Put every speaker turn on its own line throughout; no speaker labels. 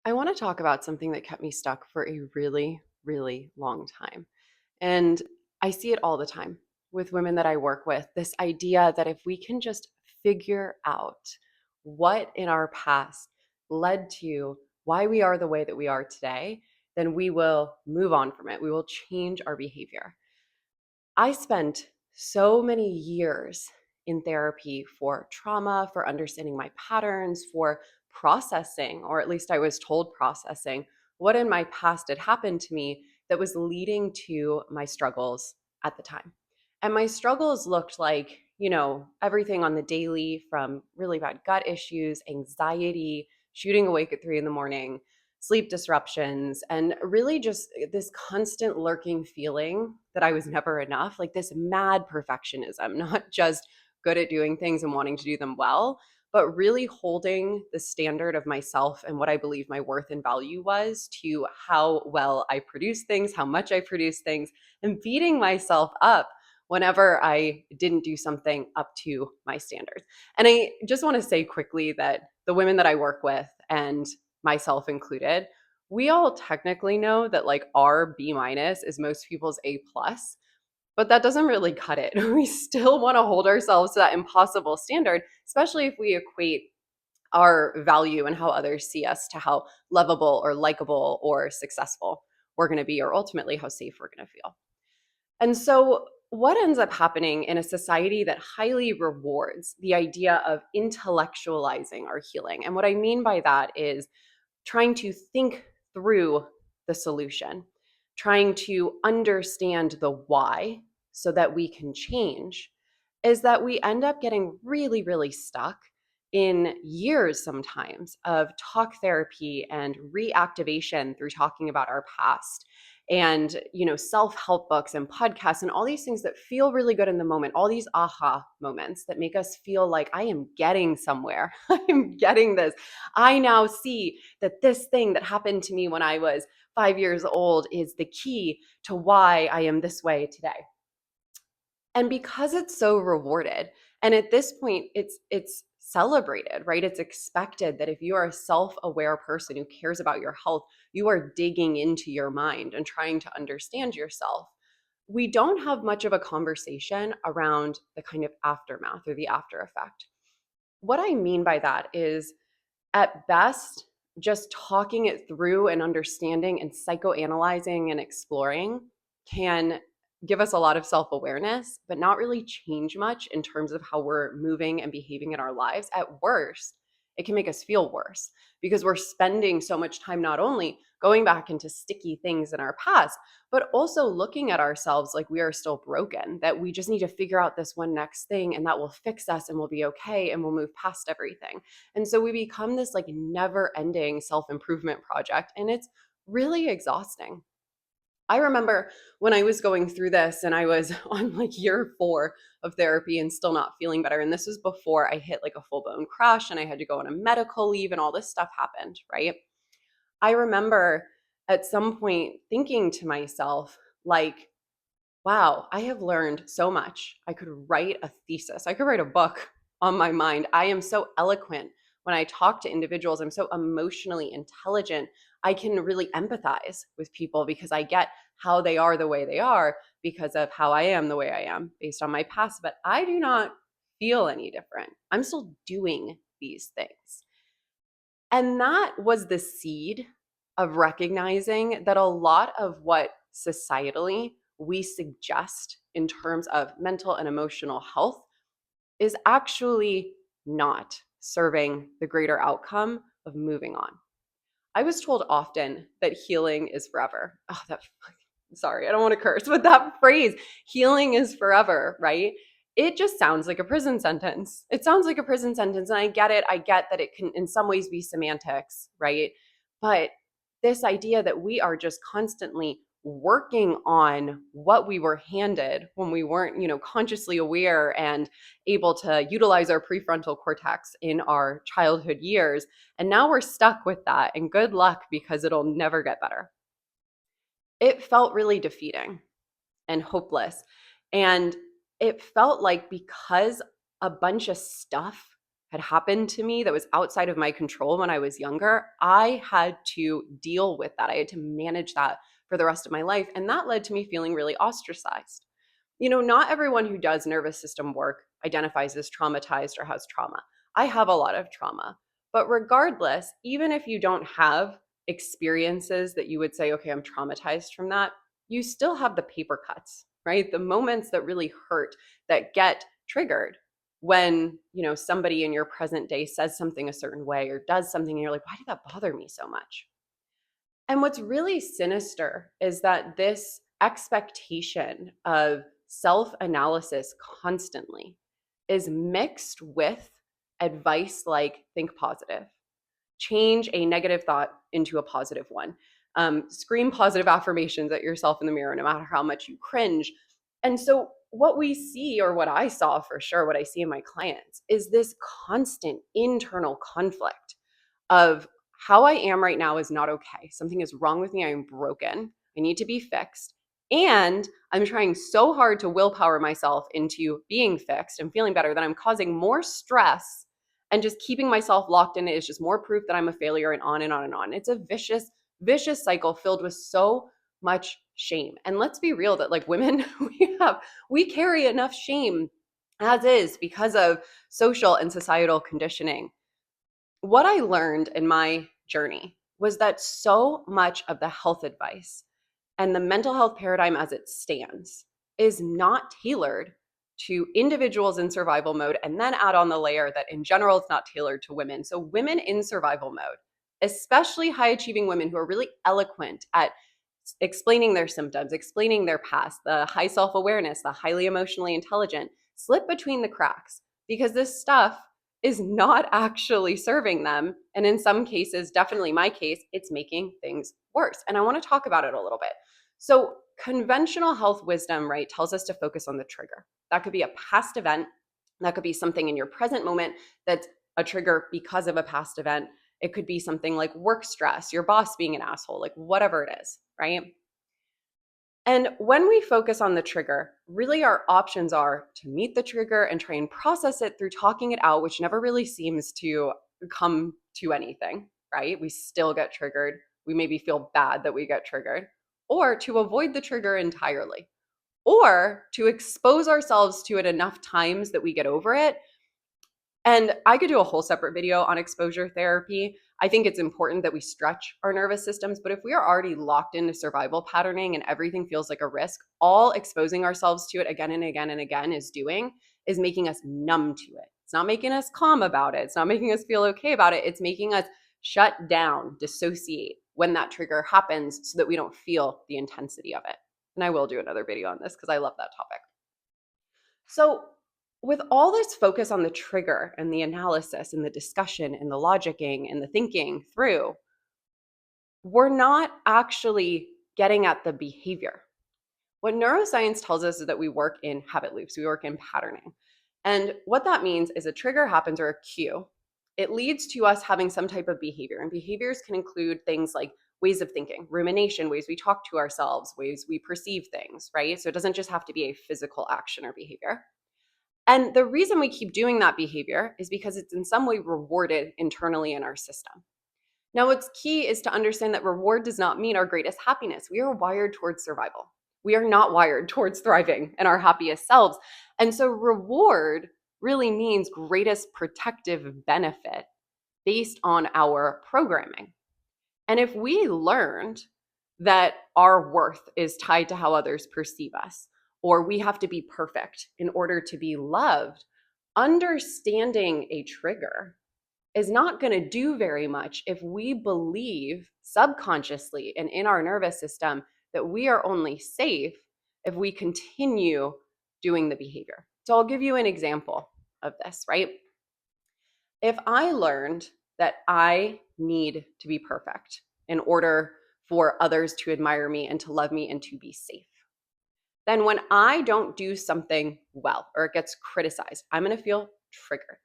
I want to talk about something that kept me stuck for a really, really long time. And I see it all the time with women that I work with, this idea that if we can just figure out what in our past led to why we are the way that we are today, then we will move on from it. We will change our behavior. I spent so many years in therapy for trauma, for understanding my patterns, for processing, or at least I was told processing, what in my past had happened to me that was leading to my struggles at the time. And my struggles looked like, everything on the daily from really bad gut issues, anxiety, shooting awake at 3 in the morning, sleep disruptions, and really just this constant lurking feeling that I was never enough, like this mad perfectionism, not just good at doing things and wanting to do them well, but really holding the standard of myself and what I believe my worth and value was to how well I produce things, how much I produce things, and beating myself up whenever I didn't do something up to my standards. And I just want to say quickly that the women that I work with, and myself included, we all technically know that like our B minus is most people's A plus, but that doesn't really cut it. We still want to hold ourselves to that impossible standard, especially if we equate our value and how others see us to how lovable or likable or successful we're going to be, or ultimately how safe we're going to feel. And so, what ends up happening in a society that highly rewards the idea of intellectualizing our healing? And what I mean by that is trying to think through the solution, trying to understand the why so that we can change, is that we end up getting really, really stuck in years sometimes of talk therapy and reactivation through talking about our past and self-help books and podcasts and all these things that feel really good in the moment, all these aha moments that make us feel like I am getting somewhere. I am getting this. I now see that this thing that happened to me when I was 5 years old is the key to why I am this way today. And because it's so rewarded, and at this point it's celebrated, right? It's expected that if you are a self-aware person who cares about your health, you are digging into your mind and trying to understand yourself. We don't have much of a conversation around the kind of aftermath or the after effect. What I mean by that is, at best, just talking it through and understanding and psychoanalyzing and exploring can give us a lot of self-awareness, but not really change much in terms of how we're moving and behaving in our lives. At worst, it can make us feel worse because we're spending so much time not only going back into sticky things in our past, but also looking at ourselves like we are still broken, that we just need to figure out this one next thing and that will fix us and we'll be okay and we'll move past everything. And so we become this like never ending self improvement project, and it's really exhausting. I remember when I was going through this and I was on like year 4 of therapy and still not feeling better. And this was before I hit like a full blown crash and I had to go on a medical leave and all this stuff happened, right? I remember at some point thinking to myself, like, wow, I have learned so much. I could write a thesis, I could write a book on my mind. I am so eloquent when I talk to individuals. I'm so emotionally intelligent. I can really empathize with people because I get how they are the way they are because of how I am the way I am based on my past. But I do not feel any different. I'm still doing these things. And that was the seed of recognizing that a lot of what societally we suggest in terms of mental and emotional health is actually not serving the greater outcome of moving on. I was told often that healing is forever. Oh, sorry, I don't want to curse, but that phrase, healing is forever, right? It just sounds like a prison sentence. It sounds like a prison sentence. And I get it. I get that it can, in some ways, be semantics, right? But this idea that we are just constantly working on what we were handed when we weren't, consciously aware and able to utilize our prefrontal cortex in our childhood years. And now we're stuck with that. And good luck because it'll never get better. It felt really defeating and hopeless. And it felt like because a bunch of stuff had happened to me that was outside of my control when I was younger, I had to deal with that. I had to manage that for the rest of my life. And that led to me feeling really ostracized. Not everyone who does nervous system work identifies as traumatized or has trauma. I have a lot of trauma. But regardless, even if you don't have experiences that you would say, okay, I'm traumatized from that, you still have the paper cuts, right? The moments that really hurt, that get triggered when, somebody in your present day says something a certain way or does something and you're like, why did that bother me so much? And what's really sinister is that this expectation of self analysis constantly is mixed with advice like think positive, change a negative thought into a positive one, scream positive affirmations at yourself in the mirror, no matter how much you cringe. And so, what we see, or what I saw for sure, what I see in my clients, is this constant internal conflict of how I am right now is not okay. Something is wrong with me. I am broken. I need to be fixed. And I'm trying so hard to willpower myself into being fixed and feeling better that I'm causing more stress, and just keeping myself locked in it is just more proof that I'm a failure, and on and on and on. It's a vicious, vicious cycle filled with so much shame. And let's be real that like women, we carry enough shame as is because of social and societal conditioning. What I learned in my journey was that so much of the health advice and the mental health paradigm as it stands is not tailored to individuals in survival mode, and then add on the layer that in general it's not tailored to women. So women in survival mode, especially high achieving women who are really eloquent at explaining their symptoms, explaining their past, the high self-awareness, the highly emotionally intelligent, slip between the cracks because this stuff is not actually serving them. And in some cases, definitely my case, it's making things worse. And I want to talk about it a little bit. So conventional health wisdom, right, tells us to focus on the trigger. That could be a past event. That could be something in your present moment that's a trigger because of a past event. It could be something like work stress, your boss being an asshole, like whatever it is, right? And when we focus on the trigger, really our options are to meet the trigger and try and process it through talking it out, which never really seems to come to anything, right? We still get triggered. We maybe feel bad that we get triggered, or to avoid the trigger entirely, or to expose ourselves to it enough times that we get over it. And I could do a whole separate video on exposure therapy. I think it's important that we stretch our nervous systems, but if we are already locked into survival patterning and everything feels like a risk, all exposing ourselves to it again and again and again is making us numb to it. It's not making us calm about it. It's not making us feel okay about it. It's making us shut down, dissociate when that trigger happens so that we don't feel the intensity of it. And I will do another video on this because I love that topic. So, with all this focus on the trigger and the analysis and the discussion and the logicking and the thinking through, we're not actually getting at the behavior. What neuroscience tells us is that we work in habit loops, we work in patterning. And what that means is a trigger happens, or a cue. It leads to us having some type of behavior. And behaviors can include things like ways of thinking, rumination, ways we talk to ourselves, ways we perceive things, right? So it doesn't just have to be a physical action or behavior. And the reason we keep doing that behavior is because it's in some way rewarded internally in our system. Now, what's key is to understand that reward does not mean our greatest happiness. We are wired towards survival. We are not wired towards thriving and our happiest selves. And so reward really means greatest protective benefit based on our programming. And if we learned that our worth is tied to how others perceive us, or we have to be perfect in order to be loved, understanding a trigger is not going to do very much if we believe subconsciously and in our nervous system that we are only safe if we continue doing the behavior. So I'll give you an example of this, right? If I learned that I need to be perfect in order for others to admire me and to love me and to be safe, then when I don't do something well or it gets criticized, I'm going to feel triggered.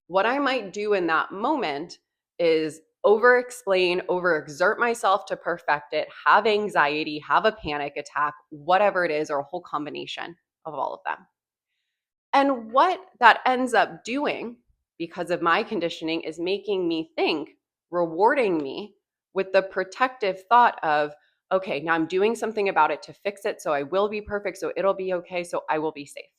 What I might do in that moment is over-explain, over-exert myself to perfect it, have anxiety, have a panic attack, whatever it is, or a whole combination of all of them. And what that ends up doing, because of my conditioning is making me think, rewarding me with the protective thought of, okay, now I'm doing something about it to fix it, so I will be perfect, so it'll be okay, so I will be safe.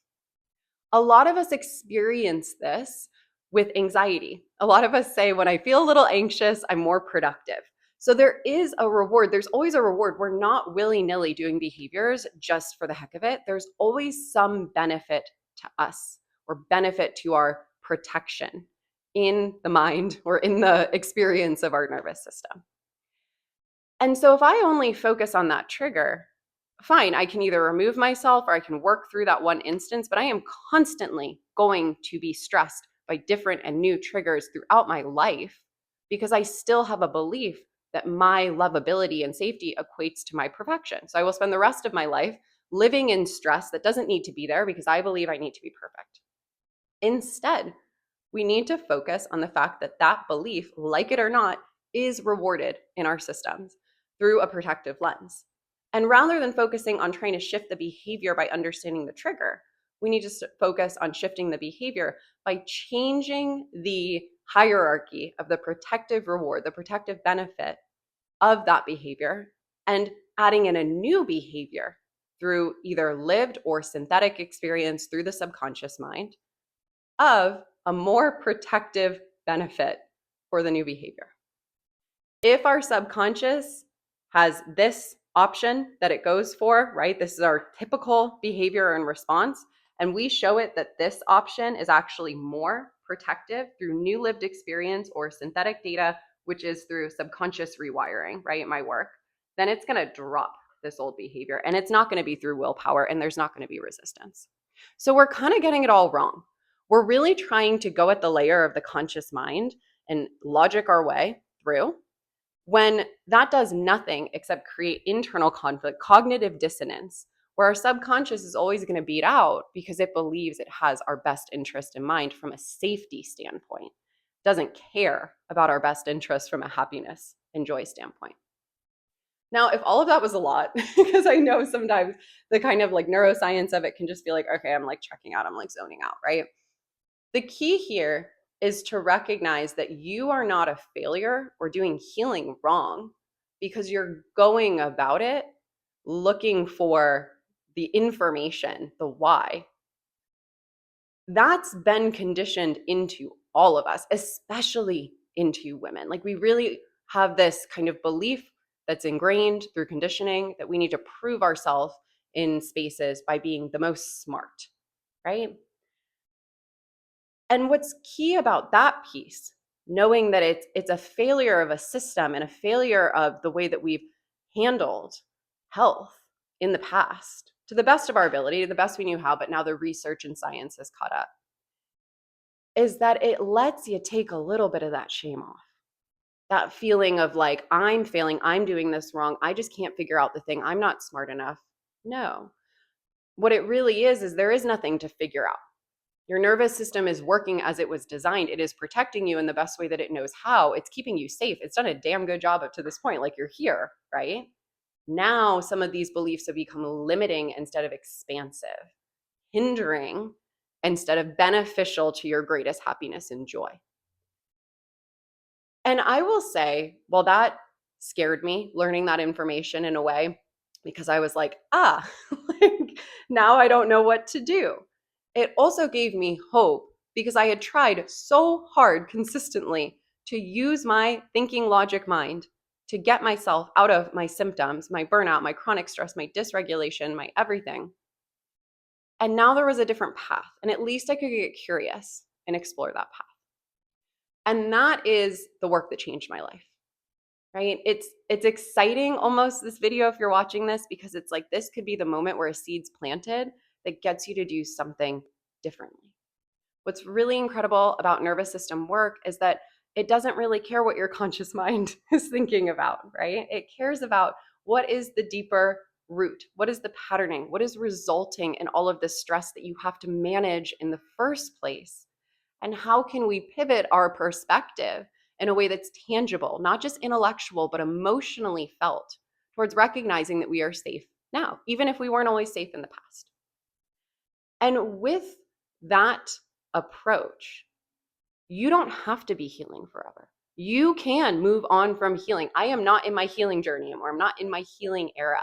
A lot of us experience this with anxiety. A lot of us say, when I feel a little anxious, I'm more productive. So there is a reward. There's always a reward. We're not willy-nilly doing behaviors just for the heck of it. There's always some benefit to us or benefit to our protection in the mind or in the experience of our nervous system. And so if I only focus on that trigger, fine, I can either remove myself or I can work through that one instance, but I am constantly going to be stressed by different and new triggers throughout my life because I still have a belief that my lovability and safety equates to my perfection. So I will spend the rest of my life living in stress that doesn't need to be there because I believe I need to be perfect. Instead, we need to focus on the fact that that belief, like it or not, is rewarded in our systems through a protective lens. And rather than focusing on trying to shift the behavior by understanding the trigger, we need to focus on shifting the behavior by changing the hierarchy of the protective reward, the protective benefit of that behavior, and adding in a new behavior through either lived or synthetic experience through the subconscious mind of a more protective benefit for the new behavior. If our subconscious has this option that it goes for, right? This is our typical behavior and response, and we show it that this option is actually more protective through new lived experience or synthetic data, which is through subconscious rewiring, right? My work, then it's going to drop this old behavior, and it's not going to be through willpower, and there's not going to be resistance. So we're kind of getting it all wrong. We're really trying to go at the layer of the conscious mind and logic our way through, when that does nothing except create internal conflict, cognitive dissonance, where our subconscious is always going to beat out because it believes it has our best interest in mind from a safety standpoint, doesn't care about our best interest from a happiness and joy standpoint. Now, if all of that was a lot, because I know sometimes the kind of like neuroscience of it can just be like, okay, I'm like checking out, I'm like zoning out, right? The key here is to recognize that you are not a failure or doing healing wrong because you're going about it looking for the information, the why. That's been conditioned into all of us, especially into women. Like, we really have this kind of belief that's ingrained through conditioning that we need to prove ourselves in spaces by being the most smart, right? And what's key about that piece, knowing that it's a failure of a system and a failure of the way that we've handled health in the past, to the best of our ability, to the best we knew how, but now the research and science has caught up, is that it lets you take a little bit of that shame off. That feeling of like, I'm failing, I'm doing this wrong, I just can't figure out the thing, I'm not smart enough. No. What it really is there is nothing to figure out. Your nervous system is working as it was designed. It is protecting you in the best way that it knows how. It's keeping you safe. It's done a damn good job up to this point. Like, you're here, right? Now, some of these beliefs have become limiting instead of expansive, hindering instead of beneficial to your greatest happiness and joy. And I will say, well, that scared me, learning that information in a way, because I was like, like, now I don't know what to do. It also gave me hope because I had tried so hard consistently to use my thinking logic mind to get myself out of my symptoms, my burnout, my chronic stress, my dysregulation, my everything. And now there was a different path, and at least I could get curious and explore that path. And that is the work that changed my life, right? It's exciting almost, this video, if you're watching this, because it's like, this could be the moment where a seed's planted that gets you to do something differently. What's really incredible about nervous system work is that it doesn't really care what your conscious mind is thinking about, right? It cares about what is the deeper root, what is the patterning, what is resulting in all of this stress that you have to manage in the first place, and how can we pivot our perspective in a way that's tangible, not just intellectual, but emotionally felt, towards recognizing that we are safe now, even if we weren't always safe in the past. And with that approach, You don't have to be healing forever. You can move on from healing. I am not in my healing journey anymore. I'm not in my healing era.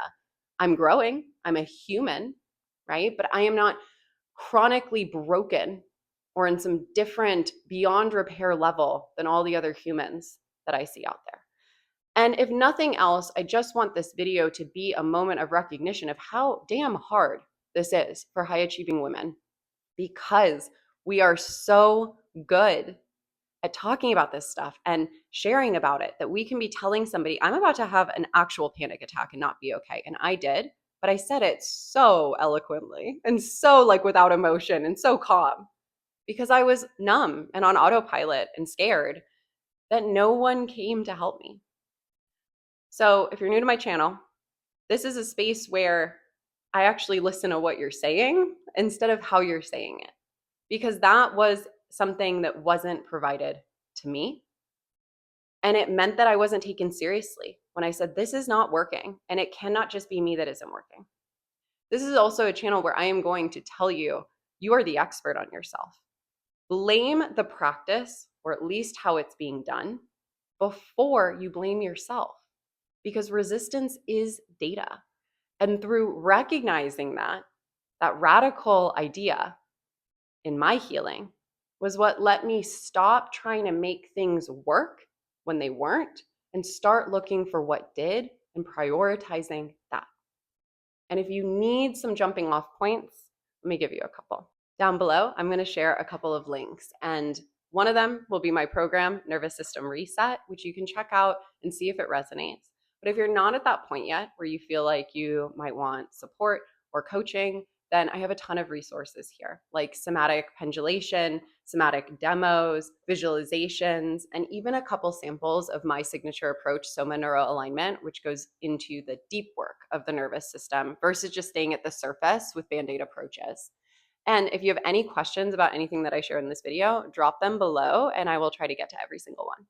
I'm growing. I'm a human, right? But I am not chronically broken or in some different beyond repair level than all the other humans that I see out there. And if nothing else, I just want this video to be a moment of recognition of how damn hard this is for high achieving women, because we are so good at talking about this stuff and sharing about it that we can be telling somebody, I'm about to have an actual panic attack and not be okay. And I did, but I said it so eloquently and so like without emotion and so calm because I was numb and on autopilot and scared that no one came to help me. So if you're new to my channel, this is a space where I actually listen to what you're saying instead of how you're saying it, because that was something that wasn't provided to me. And it meant that I wasn't taken seriously when I said, this is not working. And it cannot just be me that isn't working. This is also a channel where I am going to tell you, you are the expert on yourself. Blame the practice, or at least how it's being done, before you blame yourself, because resistance is data. And through recognizing that radical idea in my healing was what let me stop trying to make things work when they weren't and start looking for what did and prioritizing that. And if you need some jumping off points, let me give you a couple. Down below, I'm going to share a couple of links, and one of them will be my program, Nervous System Reset, which you can check out and see if it resonates. But if you're not at that point yet where you feel like you might want support or coaching, then I have a ton of resources here, like somatic pendulation, somatic demos, visualizations, and even a couple samples of my signature approach, Soma Neuroalignment, which goes into the deep work of the nervous system versus just staying at the surface with Band-Aid approaches. And if you have any questions about anything that I share in this video, drop them below and I will try to get to every single one.